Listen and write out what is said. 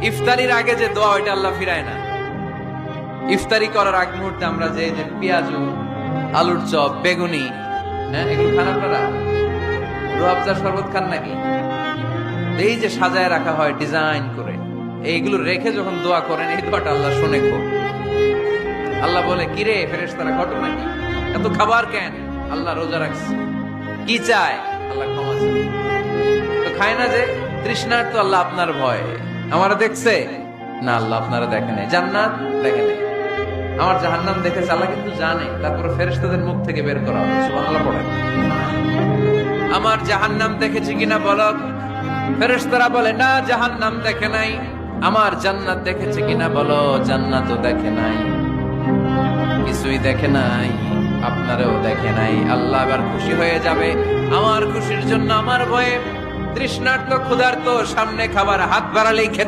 ইফতারির আগে যে দোয়া ওইটা আল্লাহ ফিরায় না। ইফতারি করার আগ মুহূর্তে আমরা যে পেঁয়াজু, আলুর চপ, বেগুনি, হ্যাঁ এগুলো খান আপনারা? রুয়াবজার শরবত খান নাকি? এই যে সাজায় রাখা হয় ডিজাইন করে, এইগুলো রেখে যখন দোয়া করেন, এই দোয়াটা আল্লাহ শুনে খুব। আল্লাহ বলে, কিরে ফেরেশতারা ঘটনা কি, এত খাবার কেন? আল্লাহ রোজা রাখছে। কি চায়? আল্লাহ ক্ষমা চায়। তো খায় না যে তৃষ্ণার, তো আল্লাহ আপনার ভয়। আমারা দেখছে না, আল্লাহ আপনারা দেখে নাই। জান্নাত দেখে নাই, আমার জাহান্নাম দেখেছে আল্লাহ কিন্তু জানে। তারপরে ফেরেশতাদের মুখ থেকে বের করা হবে। সুবহানাল্লাহ পড়েন। আমার জাহান্নাম দেখেছি কিনা বলো? ফেরেশতারা বলে না, জাহান্নাম দেখে নাই। আমার জান্নাত দেখেছে কিনা বলো? জান্নাতও দেখে নাই, কিছুই দেখে নাই, আপনারও দেখে নাই। আল্লাহ এবার খুশি হয়ে যাবে। আমার খুশির জন্য আমার ভয়ে তৃষ্ণার্ত ক্ষুধার্ত সামনে খাবার হাত বাড়ালেই খেতে